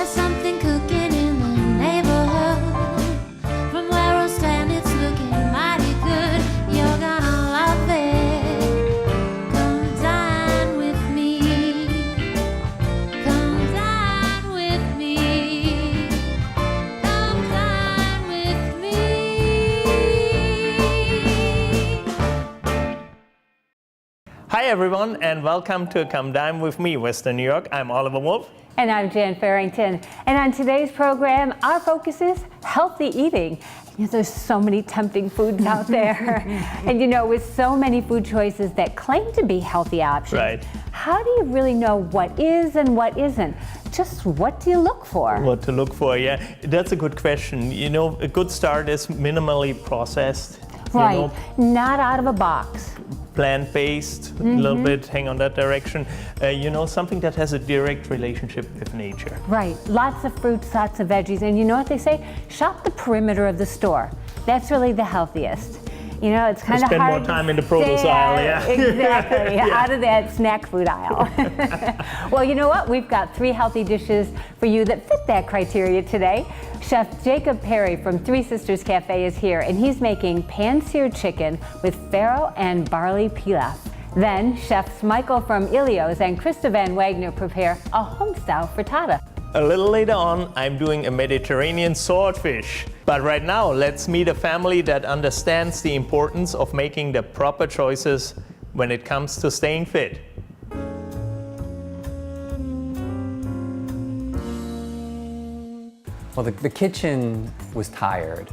There's something cooking in the neighborhood. From where I stand, it's looking mighty good. You're gonna love it. Come dine with me. Come dine with me. Come dine with me. Hi everyone, and welcome to Come Dine With Me, Western New York. I'm Oliver Wolf. And I'm Jan Farrington. And on today's program, our focus is healthy eating. You know, there's so many tempting foods out there. And you know, with so many food choices that claim to be healthy options, Right. How do you really know what is and what isn't? Just what do you look for? What to look for, yeah. That's a good question. You know, a good start is minimally processed. Right, You know, not out of a box. plant-based, a little bit, hang on that direction. You know, something that has a direct relationship with nature. Right, lots of fruits, lots of veggies, and you know what they say? Shop the perimeter of the store. That's really the healthiest. You know, it's kind of hard. Spend more time in the produce aisle, yeah. Exactly, Yeah. out of that snack food aisle. Well, you know what? We've got 3 healthy dishes for you that fit that criteria today. Chef Jacob Perry from Three Sisters Cafe is here, and he's making pan-seared chicken with farro and barley pilaf. Then, chefs Michael from Ilios and Krista Van Wagner prepare a Homestyle frittata. A little later on, I'm doing a Mediterranean swordfish. But right now, let's meet a family that understands the importance of making the proper choices when it comes to staying fit. Well, the kitchen was tired.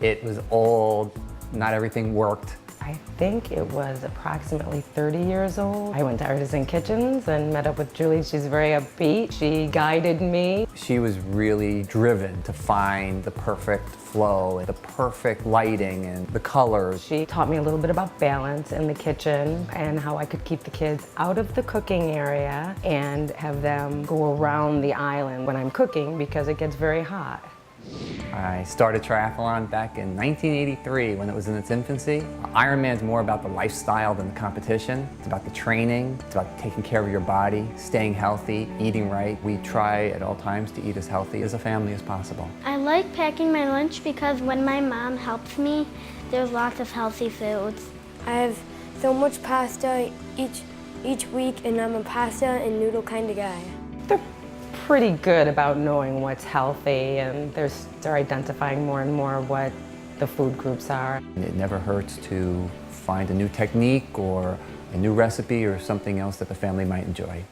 It was old, not everything worked. I think it was approximately 30 years old. I went to Artisan Kitchens and met up with Julie. She's very upbeat. She guided me. She was really driven to find the perfect flow, and the perfect lighting and the colors. She taught me a little bit about balance in the kitchen and how I could keep the kids out of the cooking area and have them go around the island when I'm cooking because it gets very hot. I started triathlon back in 1983 when it was in its infancy. Ironman's more about the lifestyle than the competition. It's about the training, it's about taking care of your body, staying healthy, eating right. We try at all times to eat as healthy as a family as possible. I like packing my lunch because when my mom helps me, there's lots of healthy foods. I have so much pasta each week, and I'm a pasta and noodle kind of guy. They're pretty good about knowing what's healthy, and they're identifying more and more what the food groups are. And it never hurts to find a new technique or a new recipe or something else that the family might enjoy.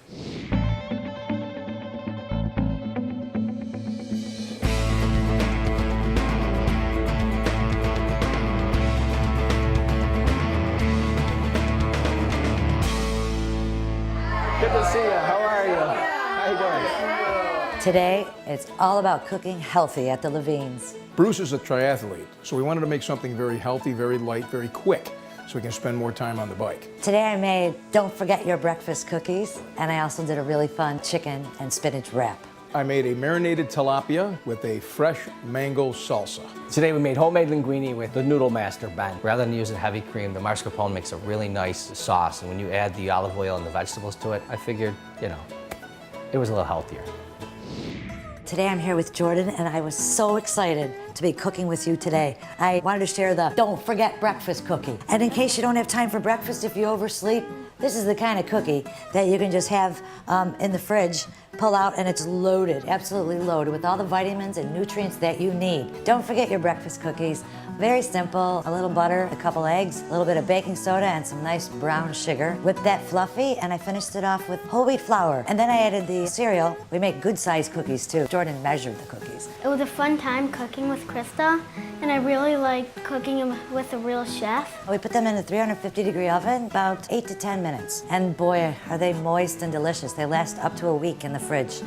Good to see you. How are you? How you doing? Today, it's all about cooking healthy at the Levine's. Bruce is a triathlete, so we wanted to make something very healthy, very light, very quick, so we can spend more time on the bike. Today I made Don't Forget Your Breakfast cookies, and I also did a really fun chicken and spinach wrap. I made a marinated tilapia with a fresh mango salsa. Today we made homemade linguine with the Noodle Master Ben. Rather than using heavy cream, the mascarpone makes a really nice sauce, and when you add the olive oil and the vegetables to it, I figured, you know, it was a little healthier. Today I'm here with Jordan, and I was so excited to be cooking with you today. I wanted to share the Don't Forget Breakfast cookie. And in case you don't have time for breakfast, if you oversleep, this is the kind of cookie that you can just have in the fridge, pull out, and it's loaded, absolutely loaded with all the vitamins and nutrients that you need. Don't forget your breakfast cookies. Very simple, a little butter, a couple eggs, a little bit of baking soda, and some nice brown sugar. Whipped that fluffy, and I finished it off with whole wheat flour. And then I added the cereal. We make good sized cookies too. Jordan measured the cookies. It was a fun time cooking with Krista, and I really liked cooking with a real chef. We put them in a 350-degree oven, about 8 to 10 minutes. And boy, are they moist and delicious. They last up to a week in the fridge.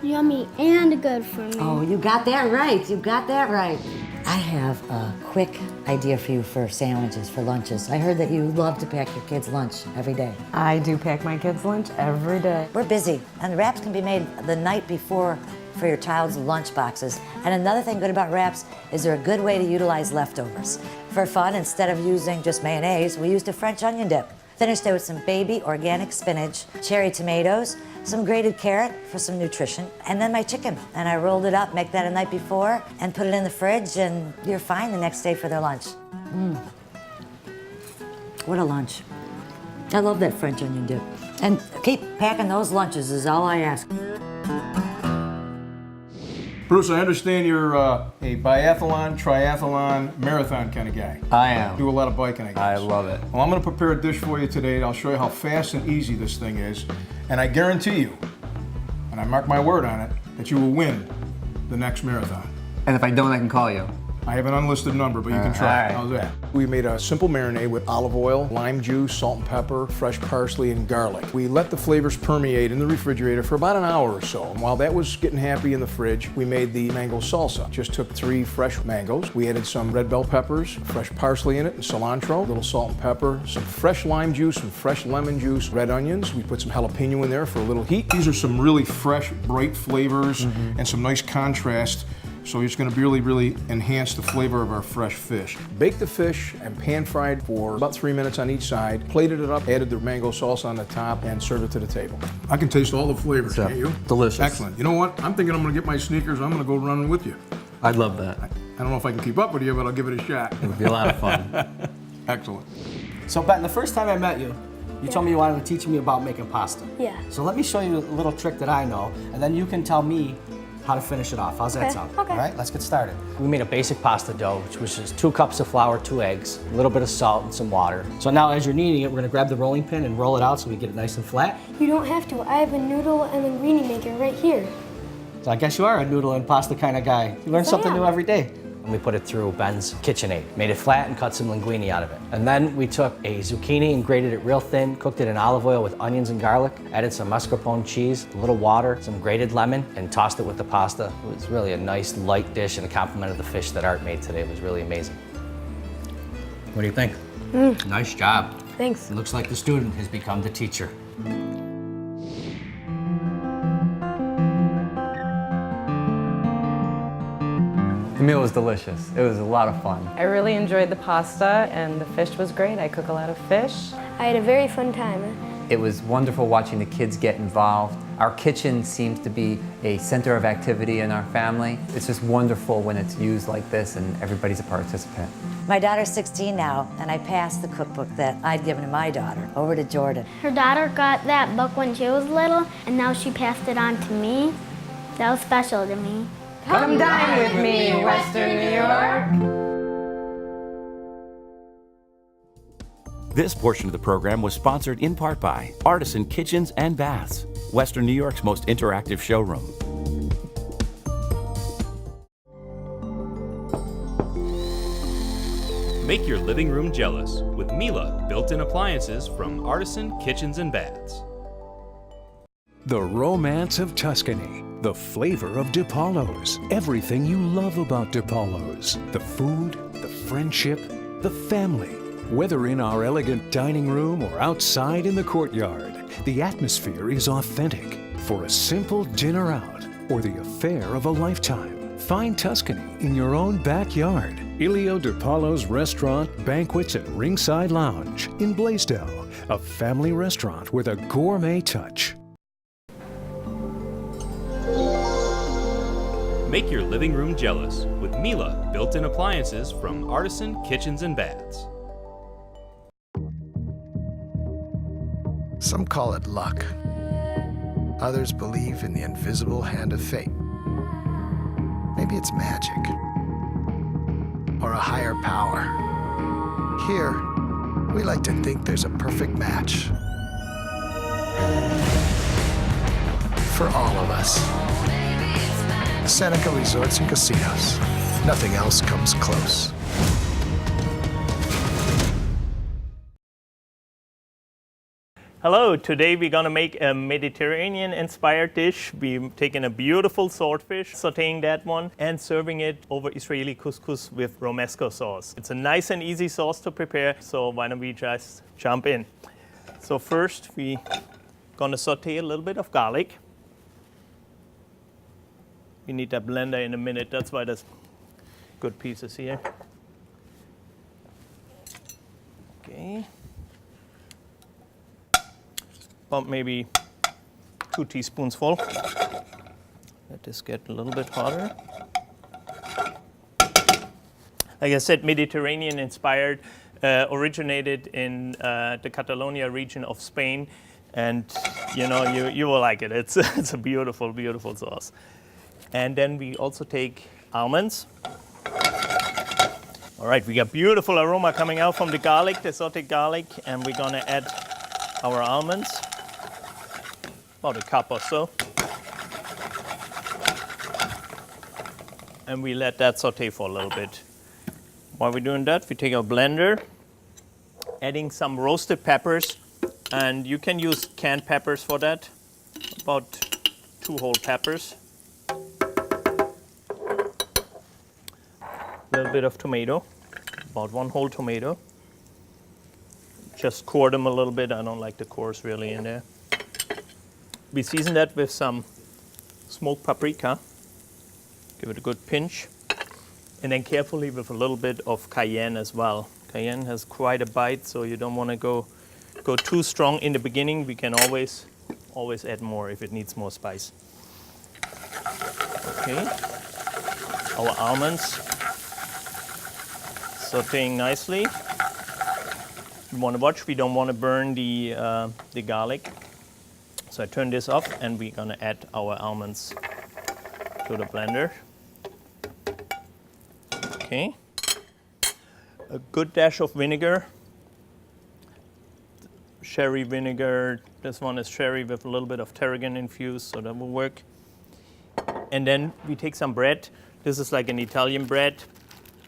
Yummy and good for me. Oh, you got that right. You got that right. I have a quick idea for you for sandwiches, for lunches. I heard that you love to pack your kids' lunch every day. I do pack my kids' lunch every day. We're busy, and the wraps can be made the night before for your child's lunch boxes. And another thing good about wraps is they're a good way to utilize leftovers. For fun, instead of using just mayonnaise, we used a French onion dip. Finished it with some baby organic spinach, cherry tomatoes, some grated carrot for some nutrition, and then my chicken. And I rolled it up, make that a night before, and put it in the fridge, and you're fine the next day for their lunch. What a lunch. I love that French onion dip. And keep packing those lunches is all I ask. Bruce, I understand you're a biathlon, triathlon, marathon kind of guy. I am. Do a lot of biking, I guess. I love it. Well, I'm going to prepare a dish for you today. I'll show you how fast and easy this thing is. And I guarantee you, and I mark my word on it, that you will win the next marathon. And if I don't, I can call you. I have an unlisted number, but you can try. All right. How's that? We made a simple marinade with olive oil, lime juice, salt and pepper, fresh parsley, and garlic. We let the flavors permeate in the refrigerator for about an hour or so. And while that was getting happy in the fridge, we made the mango salsa. Just took 3 fresh mangoes. We added some red bell peppers, fresh parsley in it, and cilantro, a little salt and pepper, some fresh lime juice, some fresh lemon juice, red onions. We put some jalapeno in there for a little heat. These are some really fresh, bright flavors and some nice contrast. So it's going to really enhance the flavor of our fresh fish. Bake the fish and pan fried for about 3 minutes on each side. Plated it up, added the mango salsa on the top, and served it to the table. I can taste all the flavors, can't you? Delicious. Excellent. You know what? I'm thinking I'm going to get my sneakers. I'm going to go running with you. I'd love that. I don't know if I can keep up with you, but I'll give it a shot. It would be a lot of fun. Excellent. So, Ben, the first time I met you, you told me you wanted to teach me about making pasta. Yeah. So let me show you a little trick that I know, and then you can tell me how to finish it off. How's that sound? Okay. All right, let's get started. We made a basic pasta dough, which was just 2 cups of flour, 2 eggs, a little bit of salt, and some water. So now as you're kneading it, we're gonna grab the rolling pin and roll it out so we get it nice and flat. You don't have to. I have a noodle and linguine maker right here. So I guess you are a noodle and pasta kind of guy. You learn Yes, I something am. new every day. And we put it through Ben's KitchenAid, made it flat and cut some linguine out of it. And then we took a zucchini and grated it real thin, cooked it in olive oil with onions and garlic, added some mascarpone cheese, a little water, some grated lemon, and tossed it with the pasta. It was really a nice light dish and a compliment of the fish that Art made today. It was really amazing. What do you think? Nice job. Thanks. It looks like the student has become the teacher. The meal was delicious. It was a lot of fun. I really enjoyed the pasta and the fish was great. I cook a lot of fish. I had a very fun time. It was wonderful watching the kids get involved. Our kitchen seems to be a center of activity in our family. It's just wonderful when it's used like this and everybody's a participant. My daughter's 16 now, and I passed the cookbook that I'd given to my daughter over to Jordan. Her daughter got that book when she was little, and now she passed it on to me. That was special to me. Come dine with me in Western New York. This portion of the program was sponsored in part by Artisan Kitchens and Baths, Western New York's most interactive showroom. Make your living room jealous with Miele built-in appliances from Artisan Kitchens and Baths. The romance of Tuscany, the flavor of DiPaolo's, everything you love about DiPaolo's, the food, the friendship, the family. Whether in our elegant dining room or outside in the courtyard, the atmosphere is authentic. For a simple dinner out or the affair of a lifetime, find Tuscany in your own backyard. Ilio DiPaolo's Restaurant, Banquets and Ringside Lounge in Blaisdell, a family restaurant with a gourmet touch. Make your living room jealous with Miele built-in appliances from Artisan Kitchens and Baths. Some call it luck. Others believe in the invisible hand of fate. Maybe it's magic. Or a higher power. Here, we like to think there's a perfect match. For all of us. Seneca Resorts and Casinos. Nothing else comes close. Hello, today we're gonna make a Mediterranean-inspired dish. We're taking a beautiful swordfish, sauteing that one, and serving it over Israeli couscous with romesco sauce. It's a nice and easy sauce to prepare, so why don't we just jump in. So first, we're gonna saute a little bit of garlic. We need that blender in a minute, that's why there's good pieces here. Okay. About maybe 2 teaspoonsful. Let this get a little bit hotter. Like I said, Mediterranean inspired, originated in the Catalonia region of Spain, and you know, you will like it. It's a beautiful, beautiful sauce. And then we also take almonds. All right, we got beautiful aroma coming out from the garlic, the sauteed garlic, and we're gonna add our almonds, about a cup or so. And we let that saute for a little bit. While we're doing that, we take our blender, adding some roasted peppers, and you can use canned peppers for that, about 2 whole peppers. A little bit of tomato, about 1 whole tomato. Just core them a little bit. I don't like the cores really in there. We season that with some smoked paprika. Give it a good pinch. And then carefully with a little bit of cayenne as well. Cayenne has quite a bite, so you don't want to go too strong in the beginning. We can always add more if it needs more spice. Okay. Our almonds sauteing nicely. We want to watch. We don't want to burn the garlic. So I turn this off, and we're going to add our almonds to the blender. Okay. A good dash of vinegar. Sherry vinegar. This one is sherry with a little bit of tarragon infused, so that will work. And then we take some bread. This is like an Italian bread,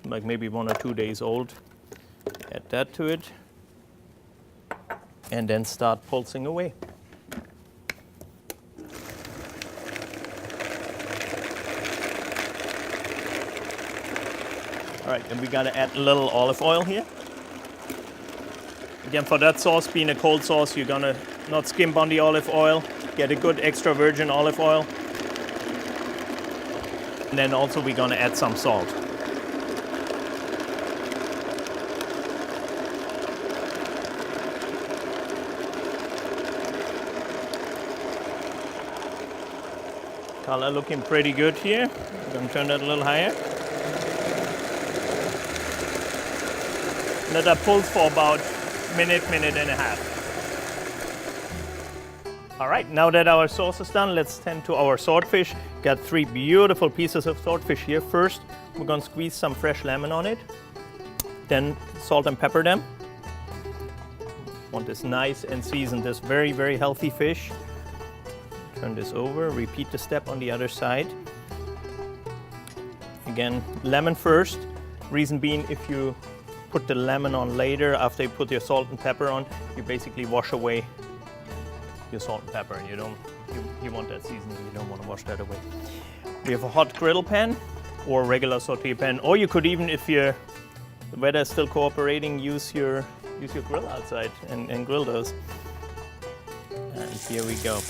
like maybe 1 or 2 days old. Add that to it. And then start pulsing away. All right, and we gotta add a little olive oil here. Again, for that sauce being a cold sauce, you're gonna not skimp on the olive oil. Get a good extra virgin olive oil. And then also we're gonna add some salt. Color looking pretty good here. I'm gonna turn that a little higher. Let that pulse for about minute and a half. All right, now that our sauce is done, let's tend to our swordfish. Got 3 beautiful pieces of swordfish here. First, we're gonna squeeze some fresh lemon on it. Then salt and pepper them. Want this nice and seasoned, this very, very healthy fish. Turn this over, repeat the step on the other side. Again, lemon first. Reason being, if you put the lemon on later, after you put your salt and pepper on, you basically wash away your salt and pepper, and you want that seasoning, you don't want to wash that away. We have a hot griddle pan or regular saute pan, or you could even, if the weather is still cooperating, use your grill outside and grill those. And here we go.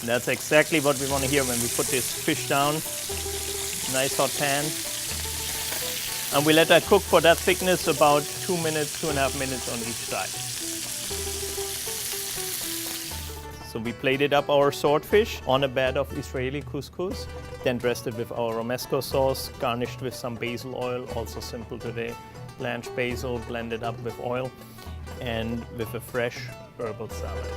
That's exactly what we want to hear when we put this fish down. Nice hot pan. And we let that cook for that thickness about 2 minutes, 2.5 minutes on each side. So we plated up our swordfish on a bed of Israeli couscous, then dressed it with our romesco sauce, garnished with some basil oil, also simple today. Blanched basil, blended up with oil, and with a fresh herbal salad.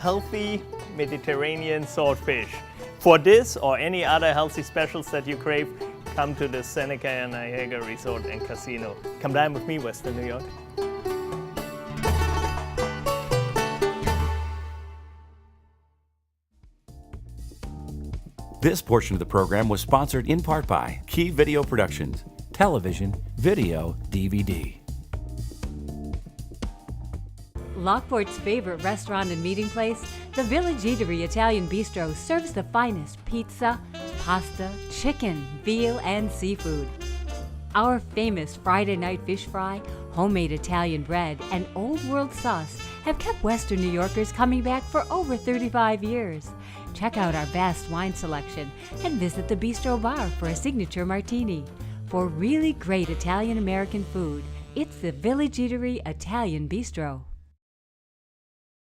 Healthy Mediterranean swordfish. For this or any other healthy specials that you crave, come to the Seneca and Niagara Resort and Casino. Come dine with me, Western New York. This portion of the program was sponsored in part by Key Video Productions, television, video, DVD. Lockport's favorite restaurant and meeting place, the Village Eatery Italian Bistro, serves the finest pizza, pasta, chicken, veal, and seafood. Our famous Friday night fish fry, homemade Italian bread, and old world sauce have kept Western New Yorkers coming back for over 35 years. Check out our vast wine selection and visit the Bistro Bar for a signature martini. for really great Italian-American food. It's the Village Eatery Italian Bistro.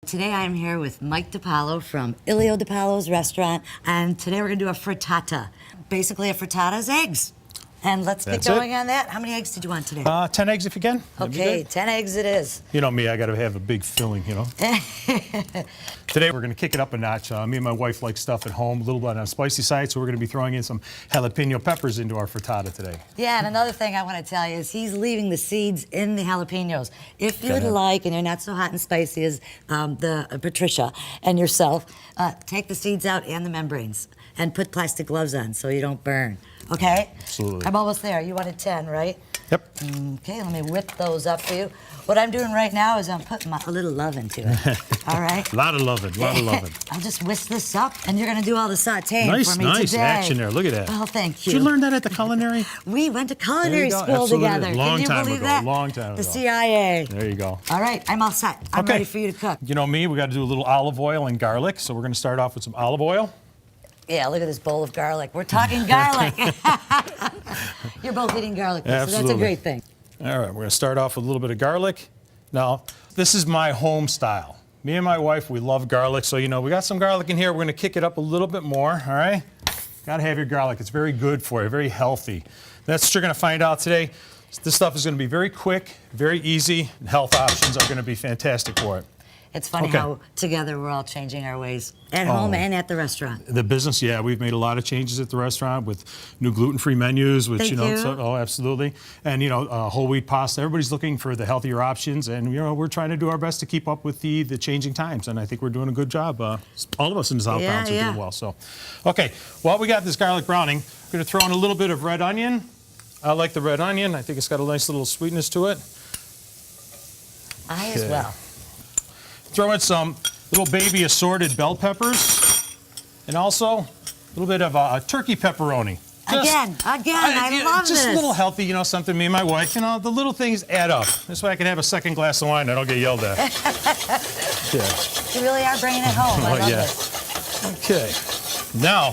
Today I'm here with Mike DiPaolo from Ilio DiPaolo's restaurant, and today we're gonna do a frittata. Basically, a frittata is eggs. And let's get going on that. How many eggs did you want today? 10 eggs if you can. Okay, 10 eggs it is. You know me, I gotta have a big filling, you know. Today we're gonna kick it up a notch. Me and my wife like stuff at home, a little bit on the spicy side, so we're gonna be throwing in some jalapeno peppers into our frittata today. Yeah, and another thing I want to tell you is he's leaving the seeds in the jalapenos. If you would like, and you're not so hot and spicy as Patricia and yourself, take the seeds out and the membranes and put plastic gloves on so you don't burn. Okay? Absolutely. I'm almost there. You wanted 10, right? Yep. Okay, let me whip those up for you. What I'm doing right now is I'm putting a little love into it. All right? A lot of loving, a lot of loving. I'll just whisk this up, and you're going to do all the sauteing for me nice today. action there. Look at that. Well, thank you. Did you learn that at the culinary? We went to culinary school Absolutely. together. Long Can you time believe ago. that? Long time ago. The CIA. There you go. All right, I'm all set. I'm ready for you to cook. You know me, we got to do a little olive oil and garlic, so we're going to start off with some olive oil. Yeah, look at this bowl of garlic. We're talking garlic. You're both eating garlic, so that's a great thing. All right, we're going to start off with a little bit of garlic. Now, this is my home style. Me and my wife, we love garlic, so you know, we got some garlic in here. We're going to kick it up a little bit more, all right? Got to have your garlic. It's very good for you, very healthy. That's what you're going to find out today. This stuff is going to be very quick, very easy, and health options are going to be fantastic for it. It's funny how together we're all changing our ways at home and at the restaurant. The business, yeah, we've made a lot of changes at the restaurant with new gluten-free menus, which Thank absolutely, and whole wheat pasta. Everybody's looking for the healthier options, and we're trying to do our best to keep up with the changing times, and I think we're doing a good job. All of us in the South Bronx are doing well. So, okay, while we got this garlic browning, we're going to throw in a little bit of red onion. I like the red onion. I think it's got a nice little sweetness to it. I as well. Throw in some little baby assorted bell peppers, and also a little bit of turkey pepperoni. Again, I love this. Just a little healthy, something me and my wife, the little things add up. This way I can have a second glass of wine and I don't get yelled at. You really are bringing it home. I love this. Okay. Now,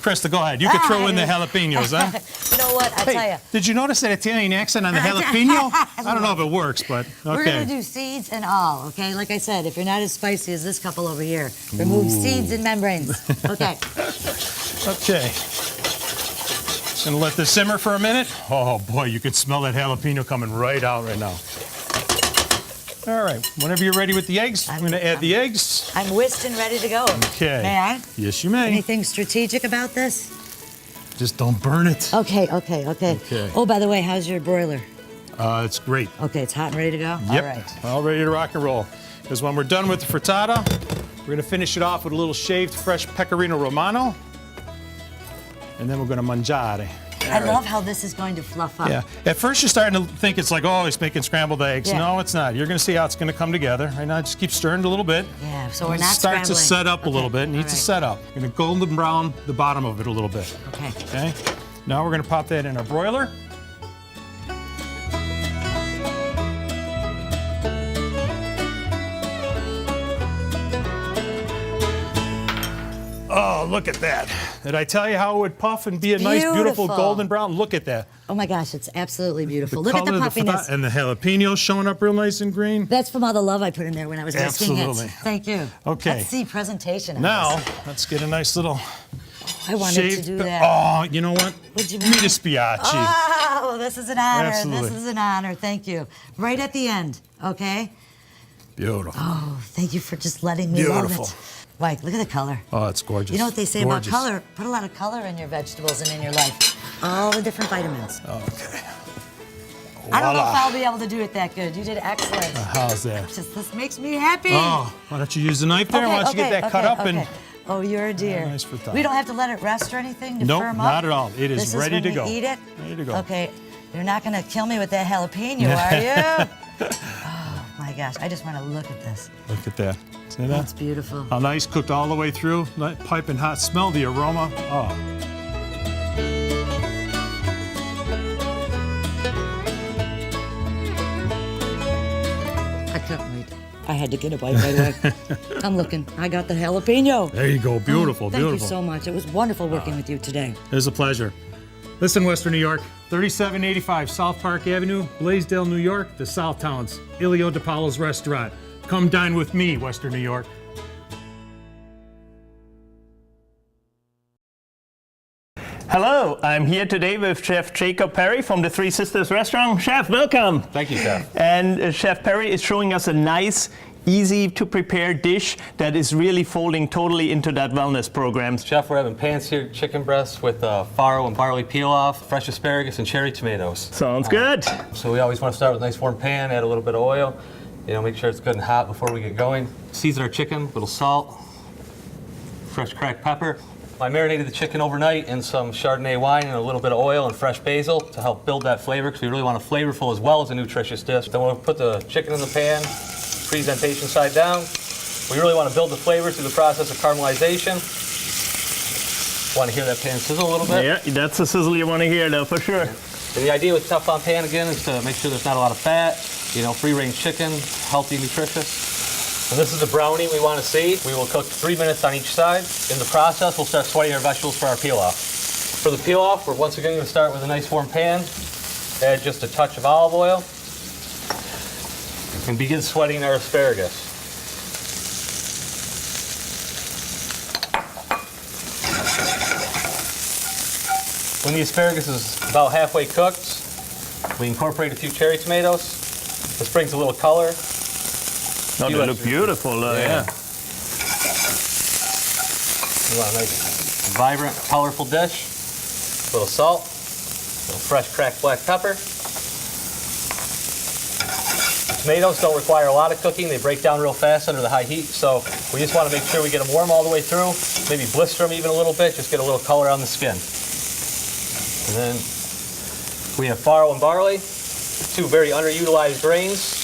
Krista, go ahead. You can throw in the jalapenos, huh? You know what? I'll tell you. Did you notice that Italian accent on the jalapeno? I don't know if it works, but okay. We're going to do seeds and all, okay? Like I said, if you're not as spicy as this couple over here, remove seeds and membranes. Okay. Okay. Just going to let this simmer for a minute. Oh, boy, you can smell that jalapeno coming right out right now. All right. Whenever you're ready with the eggs, I'm going to add the eggs. I'm whisked and ready to go. Okay. May I? Yes, you may. Anything strategic about this? Just don't burn it. Okay. Oh, by the way, how's your broiler? It's great. Okay, it's hot and ready to go? Yep. All right. All ready to rock and roll. Because when we're done with the frittata, we're going to finish it off with a little shaved fresh pecorino romano. And then we're going to mangiare. I love how this is going to fluff up. Yeah. At first, you're starting to think it's like, oh, he's making scrambled eggs. Yeah. No, it's not. You're going to see how it's going to come together. Right now, just keep stirring it a little bit. Yeah, so we're not Start to set up a little bit. It All needs to set up. You're going to golden brown the bottom of it a little bit. Okay. Now we're going to pop that in our broiler. Oh, look at that. Did I tell you how it would puff and be a nice, beautiful golden brown? Look at that. Oh my gosh, it's absolutely beautiful. Look at the puffiness. And the jalapenos showing up real nice and green. That's from all the love I put in there when I was whisking it. Absolutely. Thank you. Okay. Let's see presentation of Now, this. let's get a nice little I wanted shaved to do that. Oh, you know what? Would you Me dispiace. Oh, this is an honor. Absolutely. This is an honor. Thank you. Right at the end, okay? Beautiful. Oh, thank you for just letting me love Beautiful. it. Mike, look at the color. Oh, it's gorgeous. You know what they say Gorgeous. about color? Put a lot of color in your vegetables and in your life. All the different vitamins. Okay. I don't know if Voila. I'll be able to do it that good. You did excellent. How's that? This makes me happy. Oh, why don't you use the knife there? Why don't you get that cut up and... Oh, you're a dear. Nice frittata. We don't have to let it rest or anything to Nope, firm up? not at all. It is This ready when to we go. Eat it? Ready to go. Okay, you're not going to kill me with that jalapeno, are you? Oh, my gosh, I just want to look at this. Look at that. See that? That's beautiful. How nice, cooked all the way through. Piping hot. Smell the aroma. Oh. I couldn't wait. I had to get a bite right away. I'm looking. I got the jalapeno. There you go. Beautiful, Thank beautiful. you so much. It was wonderful working with you today. It was a pleasure. Listen, Western New York, 3785 South Park Avenue, Blaisdell, New York, the South Towns, Ilio DiPaolo's restaurant. Come dine with me, Western New York. Hello, I'm here today with Chef Jacob Perry from the Three Sisters restaurant. Chef, welcome. Thank you, Chef. And Chef Perry is showing us a nice, easy to prepare dish that is really folding totally into that wellness program. Chef, we're having pan-seared chicken breasts with farro and barley peel-off, fresh asparagus, and cherry tomatoes. Sounds good. So we always want to start with a nice warm pan, add a little bit of oil, make sure it's good and hot before we get going. Season our chicken, a little salt, fresh cracked pepper. I marinated the chicken overnight in some Chardonnay wine and a little bit of oil and fresh basil to help build that flavor, because we really want a flavorful as well as a nutritious dish. Then we'll put the chicken in the pan, presentation side down. We really want to build the flavor through the process of caramelization. Want to hear that pan sizzle a little bit? Yeah, that's the sizzle you want to hear though, for sure. And the idea with Teflon pan again is to make sure there's not a lot of fat, free-range chicken, healthy, nutritious. And this is the browning we want to see. We will cook 3 minutes on each side. In the process, we'll start sweating our vegetables for our peel-off. For the peel-off, we're once again going to start with a nice warm pan, add just a touch of olive oil, and begin sweating our asparagus. When the asparagus is about halfway cooked, we incorporate a few cherry tomatoes. This brings a little color. No, they look beautiful, yeah. You want a nice, vibrant, colorful dish. A little salt, a little fresh cracked black pepper. Tomatoes don't require a lot of cooking. They break down real fast under the high heat, so we just want to make sure we get them warm all the way through. Maybe blister them even a little bit, just get a little color on the skin. And then we have farro and barley, two very underutilized grains.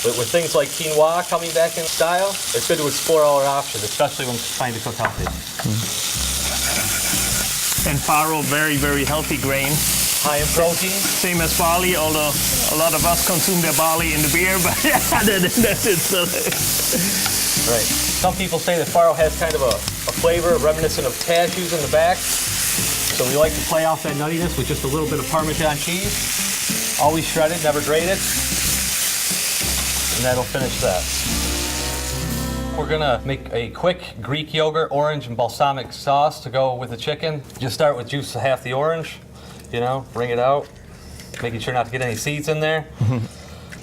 But with things like quinoa coming back in style, it's good to explore all our options, especially when trying to cook healthy. And farro, very, very healthy grain. High in protein. Same as barley, although a lot of us consume their barley in the beer, but that's it still. Right. Some people say that farro has kind of a flavor reminiscent of cashews in the back. So we like to play off that nuttiness with just a little bit of Parmesan cheese. Always shredded, never grated. And that'll finish that. We're gonna make a quick Greek yogurt, orange, and balsamic sauce to go with the chicken. Just start with juice of half the orange, bring it out, making sure not to get any seeds in there.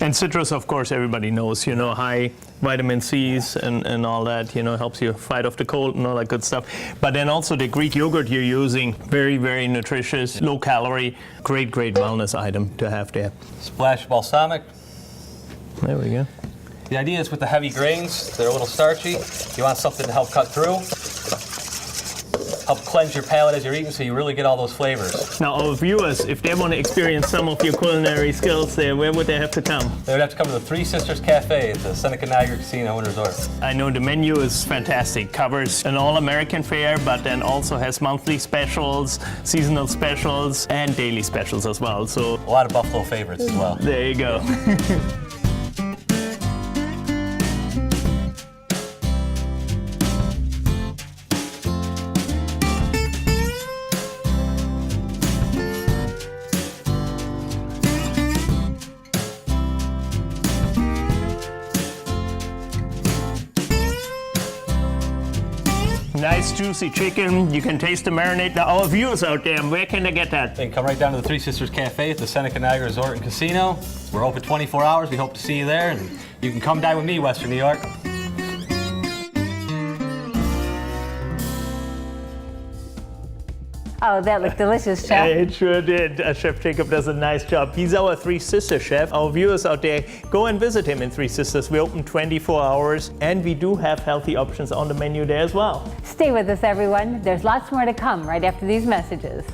And citrus, of course, everybody knows, high vitamin C's and all that, helps you fight off the cold and all that good stuff. But then also the Greek yogurt you're using, very, very nutritious, low calorie, great, great wellness item to have there. Splash of balsamic. There we go. The idea is with the heavy grains, they're a little starchy. You want something to help cut through, help cleanse your palate as you're eating so you really get all those flavors. Now, our viewers, if they want to experience some of your culinary skills there, where would they have to come? They would have to come to the Three Sisters Cafe at the Seneca Niagara Casino and Resort. I know the menu is fantastic. Covers an all-American fare, but then also has monthly specials, seasonal specials, and daily specials as well. So a lot of Buffalo favorites as well. There you go. Nice juicy chicken. You can taste the marinade. Now, our viewers out there, where can they get that? They can come right down to the Three Sisters Cafe at the Seneca Niagara Resort and Casino. We're open 24 hours. We hope to see you there, and you can come dine with me, Western New York. Oh, that looked delicious, Chef. It sure did. Chef Jacob does a nice job. He's our Three Sisters chef. Our viewers out there, go and visit him in Three Sisters. We're open 24 hours, and we do have healthy options on the menu there as well. Stay with us, everyone. There's lots more to come right after these messages.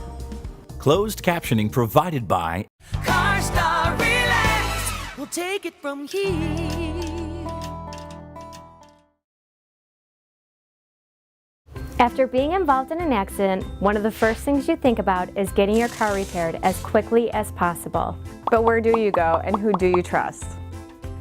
Closed captioning provided by CarStar Relax. We'll take it from here. After being involved in an accident, one of the first things you think about is getting your car repaired as quickly as possible. But where do you go and who do you trust?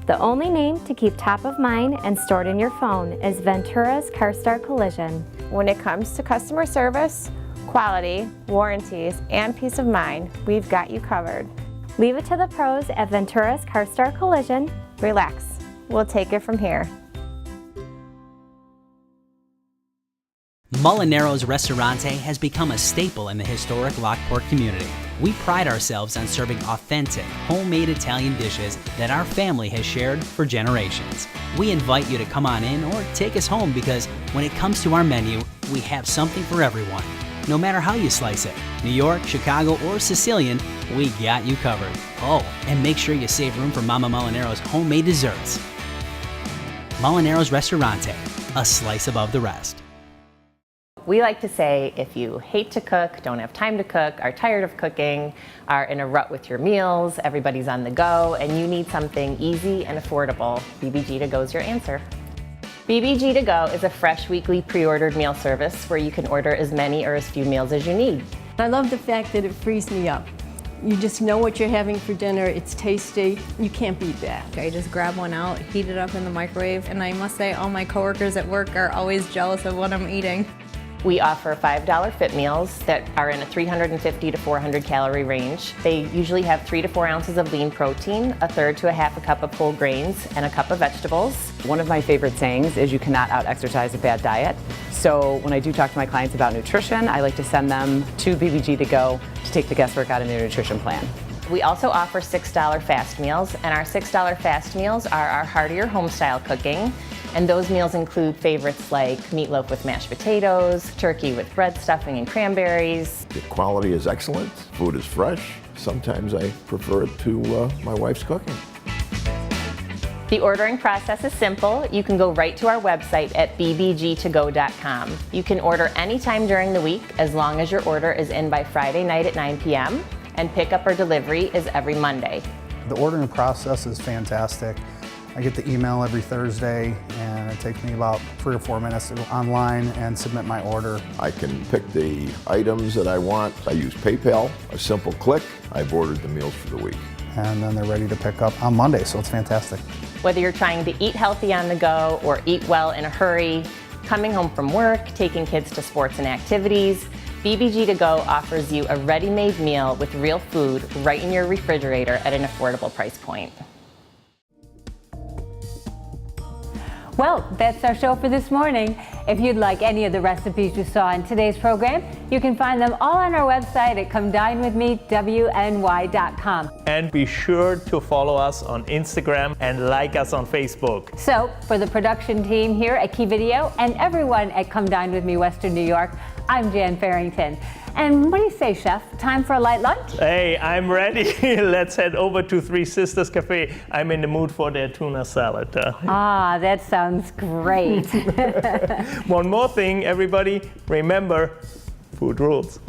The only name to keep top of mind and stored in your phone is Ventura's CarStar Collision. When it comes to customer service, Quality, warranties, and peace of mind, we've got you covered. Leave it to the pros at Ventura's CarStar Collision. Relax, we'll take it from here. Molinaro's Restaurante has become a staple in the historic Lockport community. We pride ourselves on serving authentic, homemade Italian dishes that our family has shared for generations. We invite you to come on in or take us home because when it comes to our menu, we have something for everyone. No matter how you slice it, New York, Chicago, or Sicilian, we got you covered. Oh, and make sure you save room for Mama Molinaro's homemade desserts. Molinaro's Restaurante, a slice above the rest. We like to say if you hate to cook, don't have time to cook, are tired of cooking, are in a rut with your meals, everybody's on the go, and you need something easy and affordable, BBG To Go is your answer. BBG To Go is a fresh weekly pre-ordered meal service where you can order as many or as few meals as you need. I love the fact that it frees me up. You just know what you're having for dinner, it's tasty, you can't beat that. I just grab one out, heat it up in the microwave, and I must say all my coworkers at work are always jealous of what I'm eating. We offer $5 fit meals that are in a 350 to 400 calorie range. They usually have 3 to 4 ounces of lean protein, a third to a half a cup of whole grains, and a cup of vegetables. One of my favorite sayings is you cannot out-exercise a bad diet. So when I do talk to my clients about nutrition, I like to send them to BBG To Go to take the guesswork out of their nutrition plan. We also offer $6 fast meals, and our $6 fast meals are our heartier Homestyle cooking. And those meals include favorites like meatloaf with mashed potatoes, turkey with bread stuffing and cranberries. The quality is excellent, food is fresh. Sometimes I prefer it to my wife's cooking. The ordering process is simple. You can go right to our website at bbgtogo.com. You can order anytime during the week as long as your order is in by Friday night at 9 p.m. and pickup or delivery is every Monday. The ordering process is fantastic. I get the email every Thursday and it takes me about 3 or 4 minutes to go online and submit my order. I can pick the items that I want. I use PayPal, a simple click. I've ordered the meals for the week. And then they're ready to pick up on Monday, so it's fantastic. Whether you're trying to eat healthy on the go or eat well in a hurry, coming home from work, taking kids to sports and activities, BBG To Go offers you a ready-made meal with real food right in your refrigerator at an affordable price point. Well, that's our show for this morning. If you'd like any of the recipes you saw in today's program, you can find them all on our website at comedinewithme.wny.com. And be sure to follow us on Instagram and like us on Facebook. So, for the production team here at Key Video and everyone at Come Dine With Me Western New York, I'm Jan Farrington. And what do you say, Chef? Time for a light lunch? Hey, I'm ready. Let's head over to Three Sisters Cafe. I'm in the mood for their tuna salad. Ah, that sounds great. One more thing, everybody. Remember, food rules.